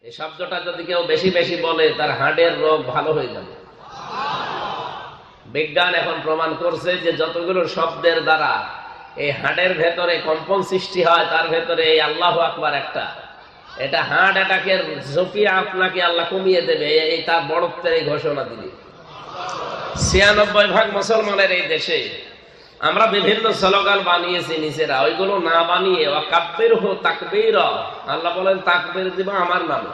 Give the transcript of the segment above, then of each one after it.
এই শব্দটা যদি কেউ বেশি বেশি বলে তার হার্টের রোগ ভালো হয়ে যাবে। বিজ্ঞান এখন প্রমাণ করছে যে যতগুলো শব্দের দ্বারা এই হার্টের ভেতরে কম্পন সৃষ্টি হয় তার ভেতরে এই আল্লাহু আকবার একটা, এটা হার্ট অ্যাটাকের ঝুঁকি আপনাকে আল্লাহ কমিয়ে দেবে, এই তার বড়ত্বের এই ঘোষণা দিলে। ৯৬% মুসলমানের এই দেশে আমরা বিভিন্ন স্লোগান বানিয়েছি নিজেরা, ওইগুলো না বানিয়ে ওয়াকাব্বির হু তাকবীর, আল্লাহ বলেন তাকবীর দিব আমার নামে,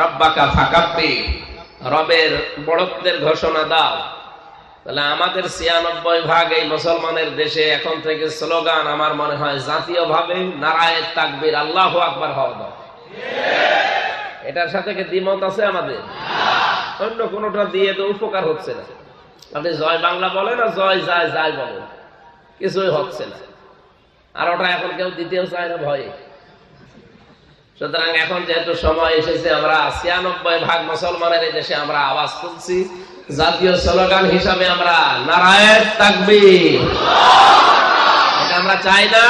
রাব্বাকা ফাকাব্বির, রবের বড়ত্বের ঘোষণা দাও। তাহলে আমাদের ৯৬% এই মুসলমানের দেশে এখন থেকে স্লোগান আমার মনে হয় জাতীয় ভাবে নারায়ে তাকবীর আল্লাহু আকবার হওয়া দাও। এটার সাথে কি দ্বিমত আছে আমাদের? অন্য কোনটা দিয়ে তো উপকার হচ্ছে না। আপনি জয় বাংলা বলেন আর জয় যায় যায় বলেন, কিছুই হচ্ছে না। আর ওটা এখন কেউ দিতেও চায় না ভয়ে। সুতরাং এখন যেহেতু সময় এসেছে, আমরা ৯৬% মুসলমানের এই দেশে আমরা আওয়াজ তুলছি, জাতীয় স্লোগান হিসাবে আমরা নারায়ে তাকবীর, এটা আমরা চাই না।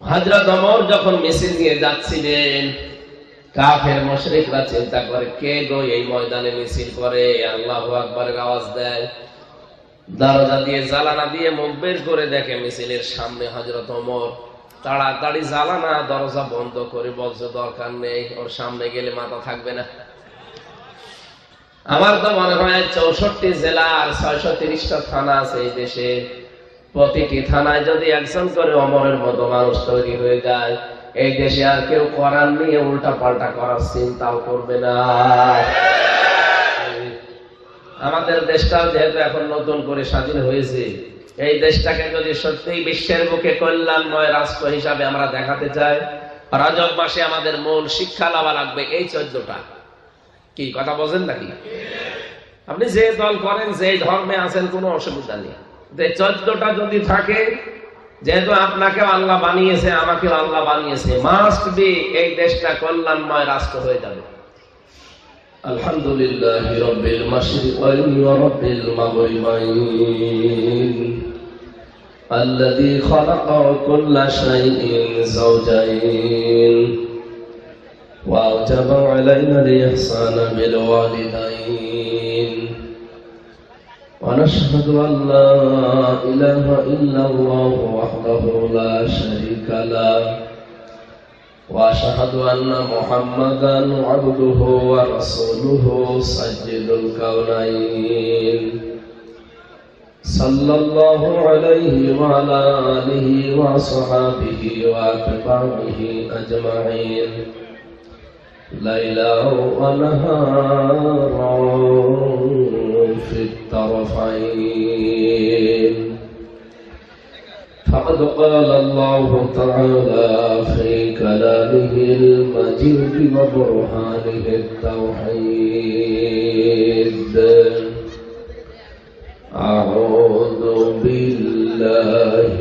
হযরত ওমর যখন মিছিল নিয়ে যাচ্ছিলেন, কাফের মুশরিকরা চিন্তা করে কে গো এই ময়দানে মিছিল করে আল্লাহু আকবারের আওয়াজ দেয়। দরজা দিয়ে জানালা দিয়ে মুখ বের করে দেখে মিছিলের সামনে হযরত ওমর। তাড়াতাড়ি জানালা দরজা বন্ধ করে বলছে দরকার নেই, ওর সামনে গেলে মাথা থাকবে না। আমার তো মনে হয় ৬৪ জেলার ৬৩০টা থানা আছে এই দেশে, প্রতিটি থানায় যদি একজন করে ওমরের মতো মানুষ তৈরি হয়ে যায়, এই দেশে আর কেউ কোরআন নিয়ে উল্টা পাল্টা করার চিন্তাও করবে না। আমাদের দেশটাও যেহেতু এখন নতুন করে স্বাধীন হয়েছে, এই দেশটাকে যদি সত্যিই বিশ্বের বুকে কল্যাণময় রাষ্ট্র হিসাবে আমরা দেখাতে চাই, রজব মাসে আমাদের মূল শিক্ষা লাভা লাগবে এই ১৪টা। কি কথা বলেন নাকি? আপনি যে দল করেন, যে ধর্মে আছেন, কোনো অসুবিধা নেই। ১৪টা যদি থাকে, যেহেতু আপনাকে আল্লাহ বানিয়েছে, আমাকেও আল্লাহ বানিয়েছে, মাস্ট বি এই দেশটা কল্যাণময় রাষ্ট্র হয়ে যাবে। আলহামদুলিল্লাহি রাব্বিল মাশরিকাইন ওয়া রাব্বিল মাগরিবাইন আল্লাযী খালাকা কুল্লা শাইইন যাওজাইন ওয়া আওজাবা আলাইনা আল-ইহসানা বিল ওয়ালিদাইন ونشهد أن لا إله إلا الله وحده لا شريك له وأشهد أن محمدا عبده ورسوله سيد الكونين صلى الله عليه وعلى آله وصحبه وأتباعه أجمعين ليلا ونهارا في الطرفين فقد قال الله تعالى في كلامه المجيد وبرهانه التوحيد أعوذ بالله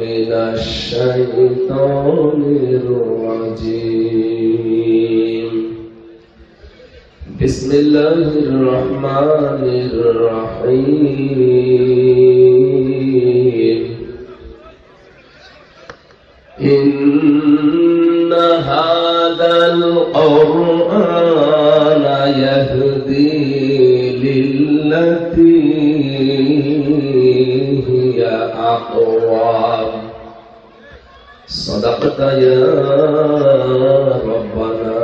من الشيطان الرجيم بسم الله الرحمن الرحيم إن هذا القرآن يهدي للتي هي أقوم صدقت يا ربنا.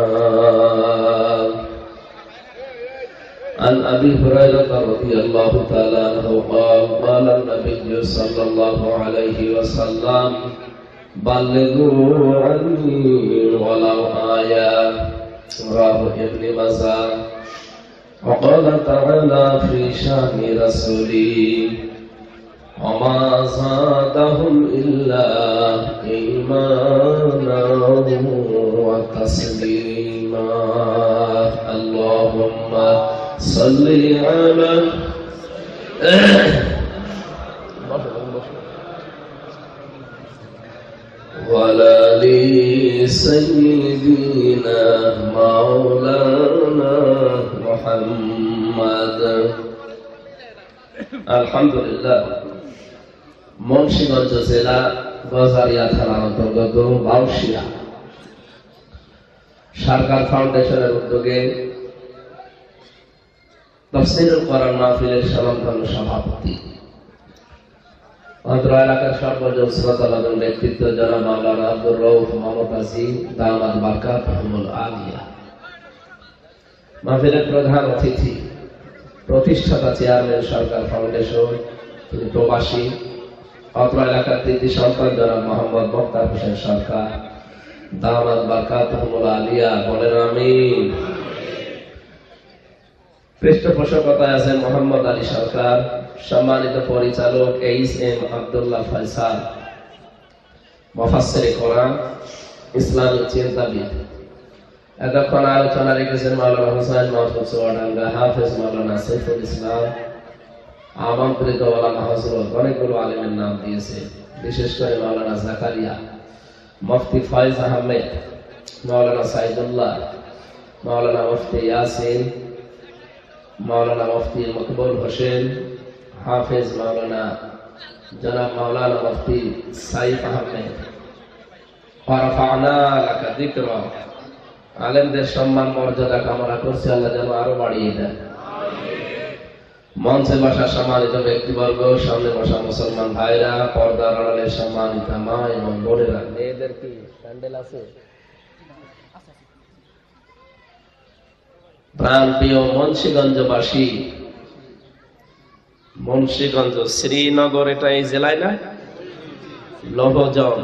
عن أبي هريرة رضي الله تعالى عنه قال قال النبي صلى الله عليه وسلم بلغوا عني ولو آية رواه ابن ماجه. وقال تعالى في شأن رسوله وما زادهم إلا إيمانا وتسليما. اللهم صل على وعلى آل سيدنا مولانا محمد. আলহামদুলিল্লাহ, মুন্সিগঞ্জ জেলা গজারিয়া থানার অন্তর্গত বাউশিয়া সরকার ফাউন্ডেশনের উদ্যোগে তাফসীরুল কোরআন মাহফিলের সমাপন সভাপতি অত্র এলাকার সর্বজন শ্রোতাবাদন ব্যক্তিত্ব জনাব মাওলানা আব্দুর রউফ মমতাজি দামাত বারকাতুহুল আলিয়া, মাহফিলের প্রধান অতিথি প্রতিষ্ঠাতা চেয়ারম্যান সরকার ফাউন্ডেশন, তিনি প্রবাসী, অত্র এলাকার তৃতীয় সন্তান জনাব মোহাম্মদ মোক্তার হোসেন সরকার দামাত বারকাতুহুল আলিয়া, বলেন আমিন। পৃষ্ঠপোষকতায় আছেন মোহাম্মদ আলী সরকার, সম্মানিত পরিচালক এইচ.এম. আব্দুল্লাহ ফয়সাল, মুফাসসিরে কোরআন, ইসলামিক চিন্তাবিদ। এতক্ষণ আলোচনা রেখেছেন মাওলানা হুসাইন মাহফুজ চুয়াডাঙ্গা, হাফেজ মাওলানা সাইফুল ইসলাম, আমন্ত্রিত ওলামা হযরত, অনেকগুলো আলেমের নাম দিয়েছে, বিশেষ করে মাওলানা জাকারিয়া, মুফতি ফয়েজ আহমেদ, মাওলানা সাইদুল্লাহ, মাওলানা মুফতি ইয়াসিন, মাওলানা মুফতি মকবুল হোসেন, হাফেজ মাওলানা জনাব মাওলানা মুফতি সাইফ আহমেদ। ওয়ারাফা'না লাকা যিকরা, আলেমদের সম্মান মর্যাদা কামনা করছি আল্লাহ যেন আরো বাড়িয়ে দেন। মঞ্চে বসা সম্মানিত ব্যক্তিবর্গ, সামনে বসা মুসলমান ভাইরা, পর্দার আড়ালের সম্মানিত মা এবং বোনেরা, মেয়েদের কি প্যান্ডেল আছে? প্রাণপ্রিয় মুন্সিগঞ্জবাসী, মুন্সিগঞ্জ শ্রীনগর, এটা এই জেলায় না? লৌহজন।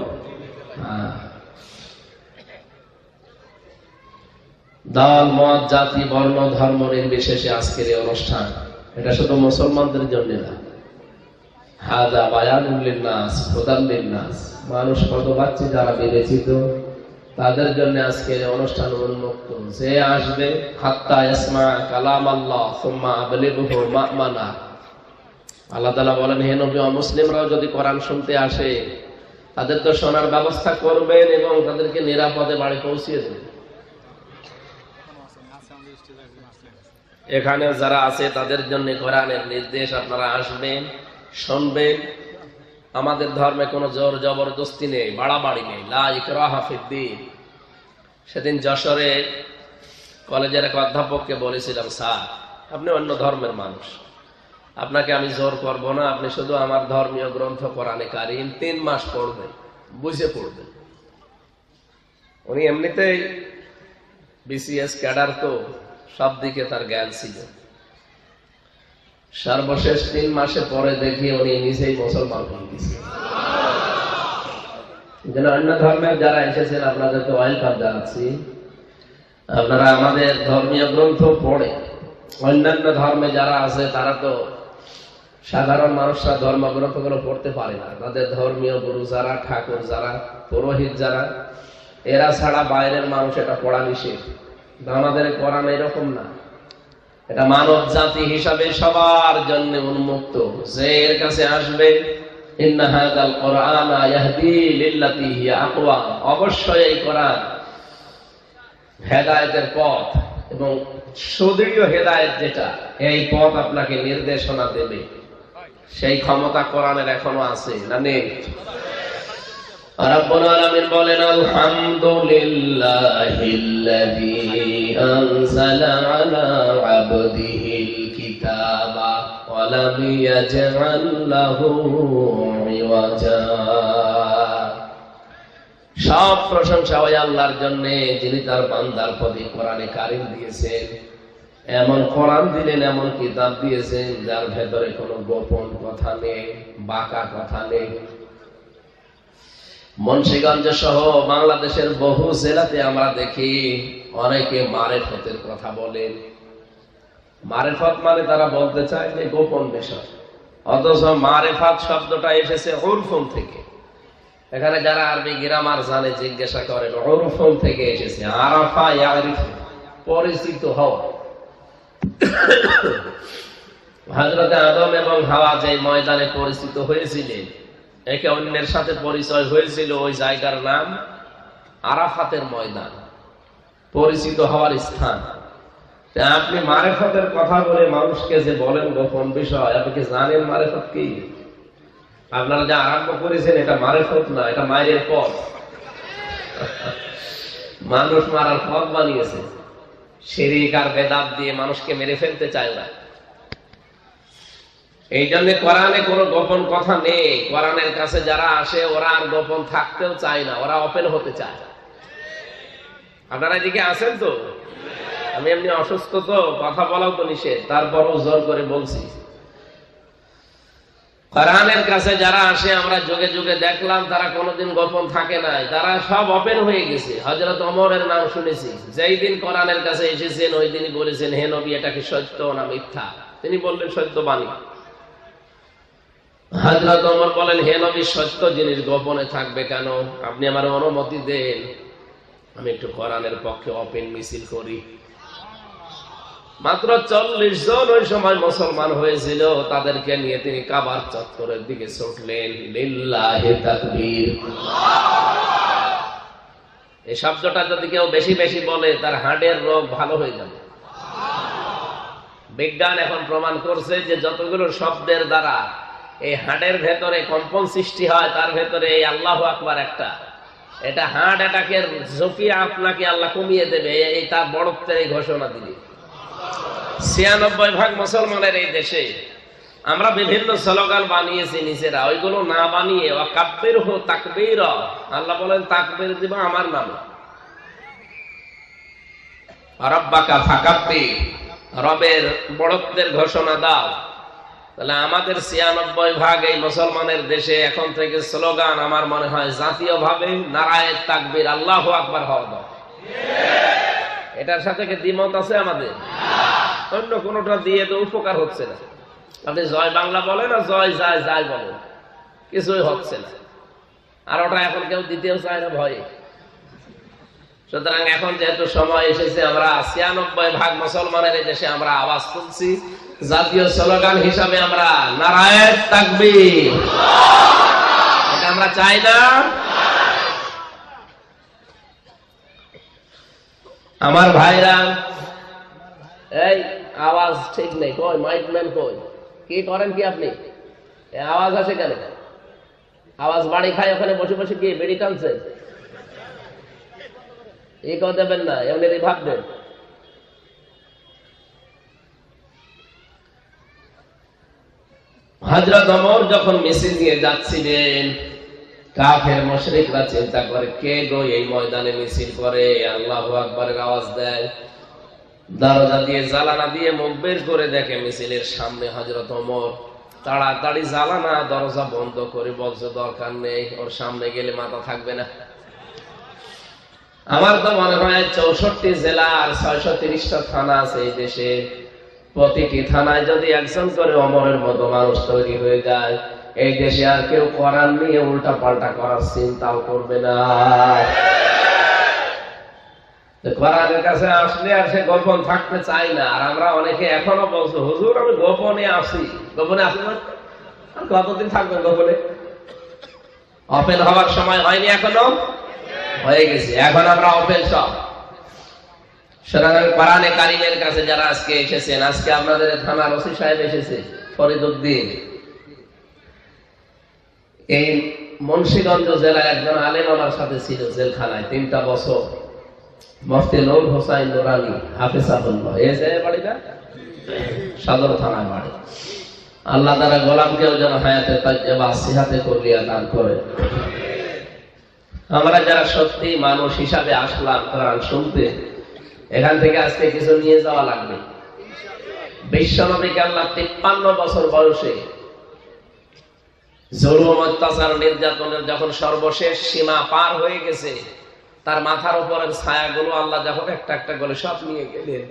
দল মত জাতি বর্ণ ধর্ম নির্বিশেষে আজকের এই অনুষ্ঠান, এটা শুধু মুসলমানদের জন্য না, হাযা বায়ানুল লিন্নাস হুদাল লিন্নাস, মানুষ পদবাচ্চী যারা বিবেচিত তাদের জন্য আজকের অনুষ্ঠান উন্মুক্ত। যে আসবে হাত্তা ইয়াসমা কালাম আল্লাহ সুম্মা আবলিগহু মা'মানা, আল্লাহ তাআলা বলেন, হে নবী, অমুসলিমরাও যদি কোরআন শুনতে আসে তাদের তো শোনার ব্যবস্থা করবেন এবং তাদেরকে নিরাপদে বাড়ি পৌঁছিয়ে দেবেন। এখানে যারা আছে তাদের জন্য কোরআনের নির্দেশ, আপনারা আসবেন, শুনবেন। আমাদের ধর্মে কোনো জোর জবরদস্তি নেই, বাড়াবাড়ি নেই, লা ইকরাহা ফিদ্দীন। সেদিন যশোরে কলেজের এক অধ্যাপককে বলেছিলাম, স্যার আপনি অন্য ধর্মের মানুষ, আপনাকে আমি জোর করব না, আপনি শুধু আমার ধর্মীয় গ্রন্থ কোরআনে কারীম 3 মাস পড়বেন, বুঝে পড়বেন। উনি এমনিতেই বিসিএস ক্যাডার, তো সব দিকে তার জ্ঞান ছিল। সর্বশেষ 3 মাসে পরে দেখি উনি নিজেই মুসলমান হয়ে গেছে। অন্য ধর্মের যারা এসেছেন আপনাদের তো ওয়েলকাম জানাচ্ছি। আপনারা আমাদের ধর্মীয় গ্রন্থ পড়ে, অন্যান্য ধর্মে যারা আছে তারা তো সাধারণ মানুষরা ধর্মগ্রন্থগুলো পড়তে পারে না। তাদের ধর্মীয় গুরু যারা, ঠাকুর যারা, পুরোহিত যারা, এরা ছাড়া বাইরের মানুষ এটা পড়া নিষেধ। আমাদের কোরআন এরকম না, এটা মানব জাতি হিসাবে সবার জন্য উন্মুক্ত। যে এর কাছে আসবে, ইন্না হাযাল কুরআনা ইয়াহদি লিল্লাতী হিয়া আকওয়াম, অবশ্যই এই কোরআন হেদায়েতের পথ এবং সুদৃঢ় হেদায়েত, যেটা এই পথ আপনাকে নির্দেশনা দেবে, সেই ক্ষমতা কোরআনের এখনো আছে না নেই? রব্বুল আলামিন বলেন, আলহামদুলিল্লাহিল্লাযী আনজালা আলা আবদিহিল কিতাবা ওয়া লাম ইয়াজআল লাহু ইওয়াজা। সব প্রশংসা ওই আল্লাহর জন্য যিনি তার বান্দার প্রতি কোরআনে কারীম দিয়েছেন। এমন কোরআন দিলেন, এমন কিতাব দিয়েছেন যার ভেতরে কোনো গোপন কথা নেই, বাঁকা কথা নেই। মুন্সিগঞ্জ সহ বাংলাদেশের বহু জেলাতে আমরা দেখি অনেকে মারেফতের কথা বলেন। মারেফত মানে তারা বলতে চায় যে গোপন বিষয়, অথচ মারেফাত শব্দটা এসেছে উরফুন থেকে। এখানে যারা আরবি গ্রামার জানে জিজ্ঞাসা করেন, উরফুন থেকে এসেছে, আরাফা ইয়ারিফু, পরিচিত হওয়া। হযরত আদম এবং হাওয়া যে ময়দানে পরিচিত হয়েছিলেন, একে অন্যের সাথে পরিচয় হয়েছিল, ওই জায়গার নাম আরাফাতের ময়দান, পরিচিত হওয়ার স্থান। আপনি মারেফতের কথা বলে মানুষকে যে বলেন গোপন বিষয়, আপনি কি জানেন মারেফত কি? আপনারা যা আরম্ভ করেছেন এটা মারেফত না, এটা মায়ের পথ। মানুষ মারার পথ বানিয়েছে, শিরক আর বেদাত দিয়ে মানুষকে মেরে ফেলতে চায় না। এই জন্য কোরআনে কোনো গোপন কথা নেই। কোরআনের কাছে যারা আসে ওরা আর গোপন থাকতেও চায় না, ওরা ওপেন হতে চায়। আপনারা এদিকে আছেন তো? আমি এমনি অসুস্থ তো, কথা বলাও তো নিষেধ, তারপরও জোর করে বলছি। কোরআনের কাছে যারা আসে আমরা যুগে যুগে দেখলাম তারা কোনোদিন গোপন থাকে নাই, তারা সব ওপেন হয়ে গেছে। হযরত ওমরের নাম শুনেছি, যেই দিন কোরআনের কাছে এসেছেন ওই দিনই বলেছেন, হে নবী এটা কি সত্য না মিথ্যা? তিনি বললেন সত্যবাণী। হযরত ওমর বলেন, হে নবী সত্য জিনিস গোপনে থাকবে কেন? আপনি আমার অনুমতি দেন আমি একটু কোরআনের পক্ষে ওপেন মিছিল করি। মাত্র 40 জন ওই সময় মুসলমান হয়েছিল, তাদেরকে নিয়ে তিনি কাবার চত্বরের দিকে ছুটলেন। লিল্লাহি তাকবীর। এই শব্দটা যদি কেউ বেশি বেশি বলে তার হার্টের রোগ ভালো হয়ে যাবে। বিজ্ঞান এখন প্রমাণ করছে যে যতগুলো শব্দের দ্বারা এই হার্টের ভেতরে কম্পন সৃষ্টি হয় তার ভেতরে এই আল্লাহু আকবার একটা, এটা হার্ট অ্যাটাকের ঝুঁকি আপনাকে আল্লাহ কমিয়ে দেবে, এই তার বড়ত্বের এই ঘোষণা দিলে। ৯৬% মুসলমানের এই দেশে আমরা বিভিন্ন স্লোগান বানিয়েছি নিজেরা, ওইগুলো না বানিয়ে ওয়াকাব্বির হু তাকবীর, আল্লাহ বলেন তাকবীর দিব আমার নামে। রাব্বাকা ফাকাব্বির, রবের বড়ত্বের ঘোষণা দাও। তাহলে আমাদের ৯৬% এই মুসলমানের দেশে এখন থেকে স্লোগান আমার মনে হয় জাতীয় ভাবে নারায়ে তাকবীর, আল্লাহু আকবার হওয়া দাও। এটার সাথে কি দ্বিমত আছে আমাদের? অন্য কোনটা দিয়ে তো উপকার হচ্ছে না। আপনি জয় বাংলা বলেন আর জয় যায় যায় বলেন, কিছুই হচ্ছে না। আর ওটা এখন কেউ দিতেও চায় না ভয়ে। সুতরাং এখন যেহেতু সময় এসেছে, আমরা ৯৬% মুসলমানের এই দেশে আমরা আওয়াজ তুলছি, জাতীয় স্লোগান হিসাবে আমরা নারায়ে তাকবীর, এটা আমরা চাই না। আমার ভাইরা, এই আওয়াজ ঠিক নেই, কই মাইকম্যান কই? কি করেন কি আপনি? আওয়াজ আসে কেন? আওয়াজ বাড়ি খায় ওখানে বসে বসে কি বেড়ি টানছে? এই কথা দেবেন না, এমনি ভাববেন। হযরত ওমর যখন মিছিল নিয়ে যাচ্ছিলেন, কাফের মুশরিকরা চিন্তা করে কে গো এই ময়দানে মিছিল করে আল্লাহু আকবারের আওয়াজ দেয়। দরজা দিয়ে জানালা দিয়ে মুখ বের করে দেখে মিছিলের সামনে হযরত ওমর। তাড়াতাড়ি জানালা দরজা বন্ধ করে বলছে দরকার নেই, ওর সামনে গেলে মাথা থাকবে না। আমার তো মনে হয় ৬৪ জেলা আর ৬৩০টা থানা আছে এই দেশে, প্রতিটি থানায় যদি একজন করে ওমরের মতো মানুষ তৈরি হয়ে যায়, এই দেশে আর কেউ কোরআন নিয়ে উল্টা পাল্টা করার চিন্তাও করবে না। কোরআনের কাছে আসলে আর সে গোপন থাকতে চাই না। আর আমরা অনেকে এখনো বলছো, হুজুর আমি গোপনে আসি। গোপনে আসি কতদিন থাকবেন গোপনে? ওপেন হওয়ার সময় হয়নি, এখনো হয়ে গেছে। এখন আমরা ওপেন সব। সুতরাং কোরআনে কারীমের কাছে যারা আজকে এসেছেন, আজকে আপনাদের থানার ওসি সাহেব এসেছে ফরিদউদ্দিন, এই মুন্সিগঞ্জ জেলার একজন আলেম আমার সাথে ছিল জেলখানায় ৩টা বছর, মুফতি নূর হোসাইন নুরানি হাফেজাহুল্লাহ। এই যে বাড়ি না, সদর থানায় বাড়ি। আল্লাহ তাআলা গোলামকেও যেন হায়াতে তাইয়্যিবা সিহাতে কুল্লিয়া দান করে। আমরা যারা সত্যি মানুষ হিসাবে আসলাম কোরআন শুনতে, এখান থেকে আজকে কিছু নিয়ে যাওয়া লাগবে। বিশ্বনবীকে আল্লাহ 53 বছর বয়সে জুলুম অত্যাচার নির্যাতনের যখন সর্বশেষ সীমা পার হয়ে গেছে, তার মাথার উপরের ছায়াগুলো আল্লাহ যখন একটা একটা করে সব নিয়ে গেলেন,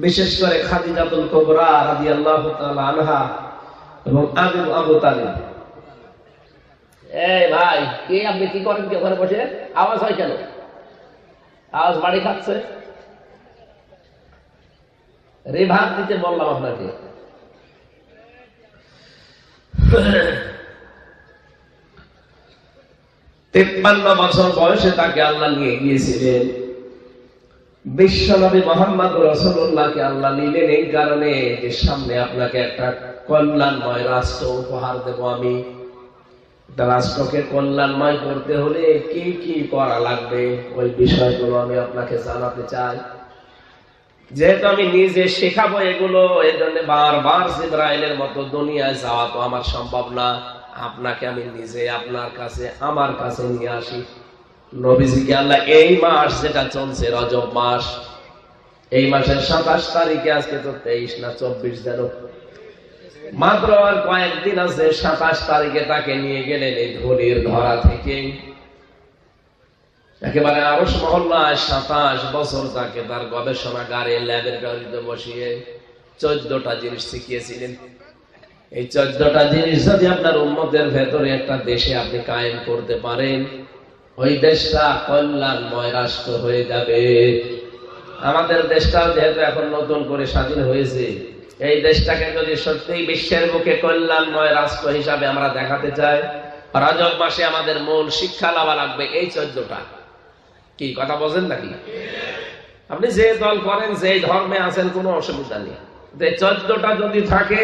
বিশেষ করে খাদিজাতুল কুবরা রাদিয়াল্লাহু তাআলা আনহা এবং আবু তালিব। এই ভাই, কে আপনি কি করেন কি ওখানে বসে? আওয়াজ হয় কেন? আওয়াজ বাড়ি খাচ্ছে। রিভার দিতে বললাম আপনাকে। 53 বছর বয়সে তাকে আল্লাহ নিয়ে গিয়েছিলেন বিশ্বনবী মুহাম্মদ রাসূলুল্লাহকে আল্লাহ নিলেন এই কারণে যে সামনে আপনাকে একটা কল্যাণময় রাষ্ট্র উপহার দেব আমি। রাষ্ট্রকে কল্যাণময় করতে হলে কি কি করা লাগবে ওই বিষয়গুলো আমি আপনাকে জানাতে চাই। যেহেতু আমি নিজে শেখাবো এগুলো, এই জন্য বারবার জিবরাইলের মতো দুনিয়ায় যাওয়া তো আমার সম্ভব না। আপনাকে আমি নিজে আপনার কাছে আমার কাছে নিয়ে আসি। নবীজিকে আল্লাহ এই মাস যেটা চলছে রজব মাস, এই মাসের 27 তারিখে, আজকে তো 23 না 24 যেন, মাত্র আর কয়েকদিন আছে। 27 তারিখে তাকে নিয়ে গেলেন এই ধূলির ধরা থেকে একেবারে আরশ মহল্লায়। 27 বছর তাকে তার গবেষণাগারে ল্যাবরেটরিতে বসিয়ে 14টা জিনিস শিখিয়েছিলেন। এই 14টা জিনিস যদি আপনার উম্মতের ভেতরে একটা দেশে আপনি কায়েম করতে পারেন, ওই দেশটা কল্যাণময় রাষ্ট্র হয়ে যাবে। আমাদের দেশটাও যেহেতু এখন নতুন করে স্বাধীন হয়েছে, এই দেশটাকে যদি সত্যিই বিশ্বের বুকে কল্যাণময় রাষ্ট্র হিসাবে আমরা দেখাতে চাই, রজব মাসে আমাদের মূল শিক্ষা লাভা লাগবে এই 14টা। কি কথা বলেন নাকি? আপনি যে দল করেন, যে ধর্মে আছেন, কোনো অসুবিধা নেই। যে 14টা যদি থাকে,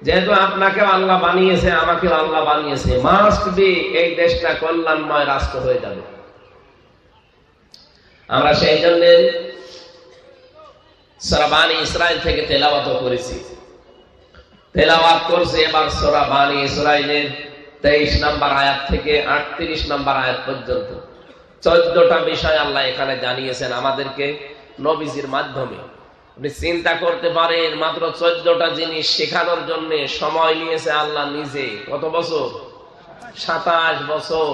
যেহেতু আপনাকে আল্লাহ বানিয়েছে, আমাকে আল্লাহ বানিয়েছে, মাস্ট বি এই দেশটা কল্যাণময় রাষ্ট্র হয়ে যাবে। আমরা সেই জন্য সূরা বানী ইসরাইল থেকে তেলাওয়াত করেছি। তেলাওয়াত করছি এবার সূরা বানী ইসরাইলের 23 নম্বর আয়াত থেকে 38 নম্বর আয়াত পর্যন্ত 14টা বিষয় আল্লাহ এখানে জানিয়েছেন আমাদেরকে নবীজির মাধ্যমে। আপনি চিন্তা করতে পারেন, মাত্র 14টা জিনিস শেখানোর জন্য সময় নিয়েছে আল্লাহ নিজে। কত বছর? 27 বছর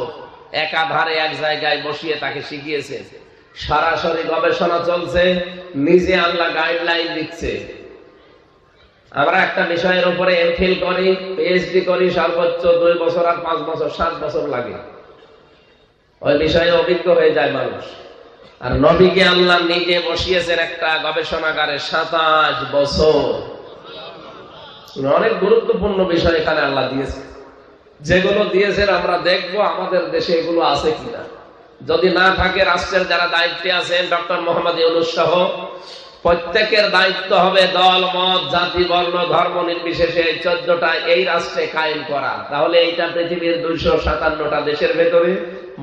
একাধারে এক জায়গায় বসিয়ে তাকে শিখিয়েছে। সরাসরি গবেষণা চলছে, নিজে আল্লাহ গাইডলাইন দিচ্ছে। আমরা একটা বিষয়ের উপরে এমফিল করি, পিএইচডি করি, সর্বোচ্চ 2 বছর আর 5 বছর 7 বছর লাগে। ওই বিষয়ে অভিজ্ঞ হয়ে যায় মানুষ। আর নবীকে আল্লাহ নিজে বসিয়েছেন একটা গবেষণাগারে 27 বছর। অনেক গুরুত্বপূর্ণ বিষয় এখানে আল্লাহ দিয়েছে। যেগুলো দিয়েছেন আমরা দেখবো আমাদের দেশে এগুলো আছে কিনা। যদি না থাকে, রাষ্ট্রের যারা দায়িত্বে আছেন, ডক্টর মোহাম্মদ ইউনূস সহ প্রত্যেকের দায়িত্ব হবে দল মত জাতি বর্ণ ধর্ম নির্বিশেষে 14টা এই রাষ্ট্রে কায়েম করা। তাহলে এইটা পৃথিবীর 257টা দেশের ভেতরে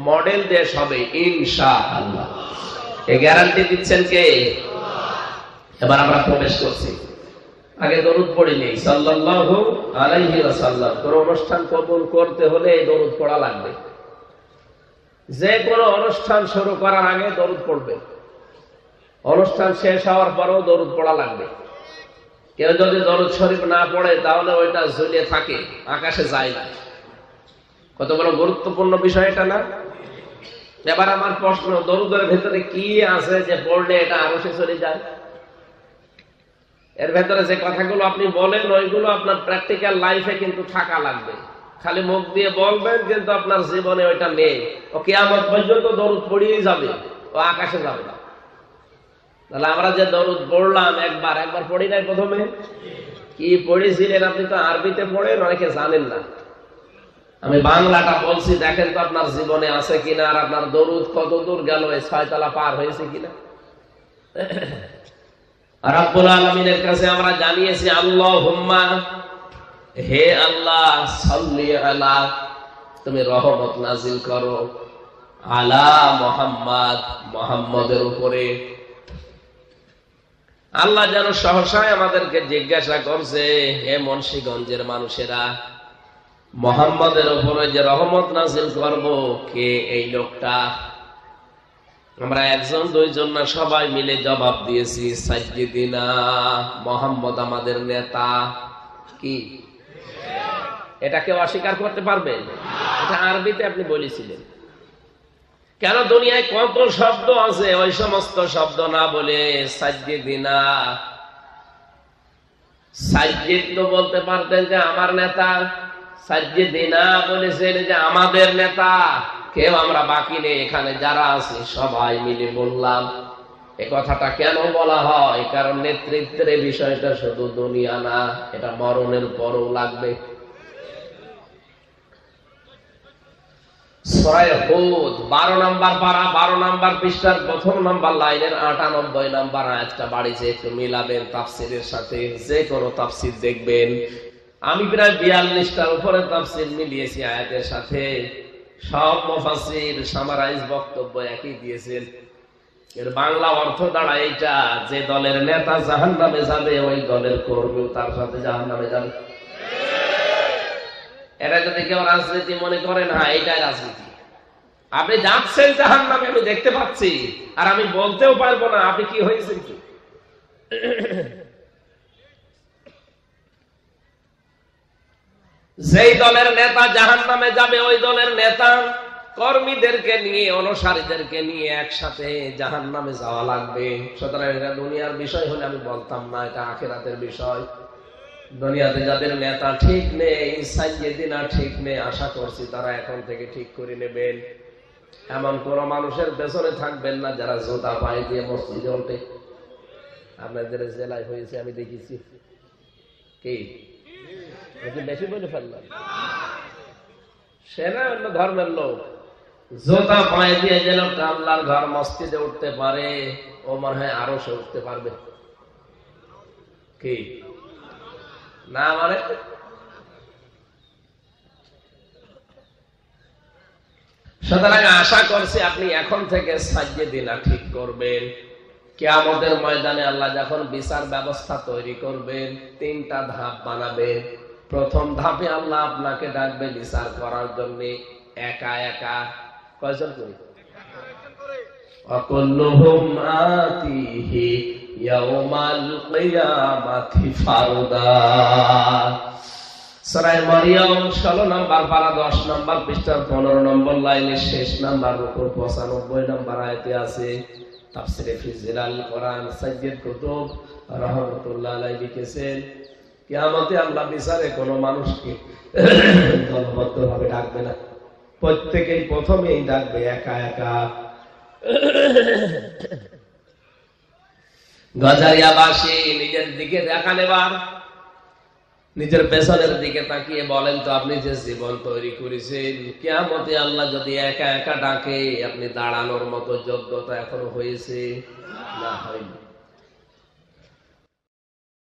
মডেল দেশ হবে ইনশাআল্লাহ। এই গ্যারান্টি দিচ্ছেন কে? এবার আমরা প্রবেশ করছি। আগে দরুদ পড়ি নেই সাল্লাল্লাহু আলাইহি ওয়াসাল্লাম। কোন অনুষ্ঠান কবুল করতে হলে এই দরুদ পড়া লাগবে। যে কোনো অনুষ্ঠান শুরু করার আগে দরুদ পড়বে, অনুষ্ঠান শেষ হওয়ার পরেও দরুদ পড়া লাগবে। কেউ যদি দরুদ শরীফ না পড়ে তাহলে ওইটা ঝুলিয়ে থাকে, আকাশে যায় না। কত বড় গুরুত্বপূর্ণ বিষয় এটা না? এবার আমার প্রশ্ন, দরুদের ভেতরে কি আছে যে পড়লে এটা আরশে চলে যায়? এর ভেতরে যে কথাগুলো আপনি বলেন ওইগুলো আপনার প্র্যাকটিক্যাল লাইফে কিন্তু থাকা লাগবে। খালি মুখ দিয়ে বলবেন কিন্তু আপনার জীবনে ওইটা নেই। ও কিয়ামত পর্যন্ত দরুদ পড়িয়েই যাবে, ও আকাশে যাবে না। তাহলে আমরা যে দরুদ পড়লাম একবার পড়ি নাই? প্রথমে কি পড়েছিলেন? আপনি তো আরবিতে পড়েন, অনেকে জানেন না। আমি বাংলাটা বলছি, দেখেন তো আপনার জীবনে আছে কিনা, আর আপনার দরুদ কত দূর গেল, এই 6 তলা পার হয়েছে কিনা। রব্বুল আলামিনের কাছে আমরা জানিয়েছি, আল্লাহুম্মা, হে আল্লাহ, সাল্লি আলা, তুমি রহমত নাজিল করো, আলা মুহাম্মদ, মুহাম্মদের উপরে। আল্লাহ যেন সহসায় আমাদেরকে জিজ্ঞাসা করছে, হে মুন্সিগঞ্জের মানুষেরা, মুহাম্মদের উপরে যে রহমত নাজিল করব, কে এই লোকটা? আমরা 1 2 জন না, সবাই মিলে জবাব দিয়েছি, সাইয়্যিদিনা মুহাম্মদ, আমাদের নেতা। কি এটা কেউ অস্বীকার করতে পারবেন? এটা আরবিতে আপনি বলেছিলেন। কেন? দুনিয়ায় কত শব্দ আছে, ওই সমস্ত শব্দ না বলে সাইয়্যিদিনা, সাইয়্যিদ তো বলতে পারতেন যে আমার নেতা। সাইয়্যিদিনা বলেছেন যে আমাদের নেতা। কেউ আমরা বাকি নেই, এখানে যারা আছে সবাই মিলে বললাম। এই কথাটা কেন বলা হয়? কারণ নেতৃত্বের বিষয়টা শুধু দুনিয়া না, এটা মরণের পরও লাগবে। সূরা হুদ 12 নাম্বার পারা 12 নাম্বার পৃষ্ঠার প্রথম নাম্বার লাইনের 98 নাম্বার আয়াতটা বাড়িছে, একটু মিলাবেন তাফসীরের সাথে, যে কোনো তাফসীর দেখবেন। আমি প্রায় 42টার উপরে তাফসীর মিলিয়েছি আয়াতের সাথে। সব মুফাসসির সামারাইজ বক্তব্য একই দিয়েছেন। এর বাংলা অর্থ দাঁড়ায় এইটা, যে দলের নেতা জাহান্নামে যাবে ওই দলের কর্মী তার সাথে জাহান্নামে যাবে। এটা যদি কেউ রাজনীতি মনে করেন, হ্যাঁ এটাই রাজনীতি। আপনি যাচ্ছেন জাহান্নামে, আমি দেখতে পাচ্ছি, আর আমি বলতেও পারবো না আপনি কি হয়েছেন কি। যেই দলের নেতা জাহান্নামে যাবে ওই দলের নেতা কর্মীদেরকে নিয়ে, অনুসারীদেরকে নিয়ে একসাথে জাহান্নামে যাওয়া লাগবে। সুতরাং এটা দুনিয়ার বিষয় হলে আমি বলতাম না, এটা আখিরাতের বিষয়। দুনিয়াতে যাদের নেতা ঠিক নেই, সাইয়েদিনা ঠিক নেই, আশা করছি তারা এখন থেকে ঠিক করে নেবেন। এমন কোন মানুষের পেছনে থাকবেন না যারা জুতা পায়ে দিয়ে মসজিদে ওঠে। আপনাদের জেলায় হয়েছে, আমি দেখেছি। কি বেশি বলে ফেললাম? সে না অন্য ধর্মের লোক, জুতা পায়ে দিয়ে যে লোকটা আল্লাহর ঘর মসজিদে উঠতে পারে, ও মনে হয় আরো সে উঠতে পারবে। কি না মানে সুতরাং আশা করছি আপনি এখন থেকে সাইয়েদিনা ঠিক করবেন। কিয়ামতের ময়দানে আল্লাহ যখন বিচার ব্যবস্থা তৈরি করবেন, 3টা ধাপ বানাবেন। প্রথম ধাপে আল্লাহ আপনাকে ডাকবে বিচার করার জন্য একা একা। কয়জন করি? অকুল্লুহুম আতিহি ইয়াউমাল কিয়ামাতি ফারদা। সূরা মারইয়াম 16 নাম্বার পারা 10 নাম্বার পৃষ্ঠার 15 নম্বর লাইনের শেষ নাম্বার রুকুর 95 নাম্বার আয়াতে আছে। তাফসীরে ফি জিলাল কোরআন সাইয়্যিদ কুতুব রাহমাতুল্লাহ আলাইহি লিখেছেন, কিয়ামতে আল্লাহ বিচারে কোন মানুষকে দলবদ্ধভাবে ডাকবে না, প্রত্যেকেই প্রথমেই ডাকবে একা একা। গজারিয়াবাসী নিজের দিকে দেখা নেবার, নিজের পেছনের দিকে তাকিয়ে বলেন তো আপনি যে জীবন তৈরি করেছেন, কিয়ামতে আল্লাহ যদি একা একা ডাকে, আপনি দাঁড়ানোর মতো যোগ্যতা এখনো হয়েছে না? হয়নি।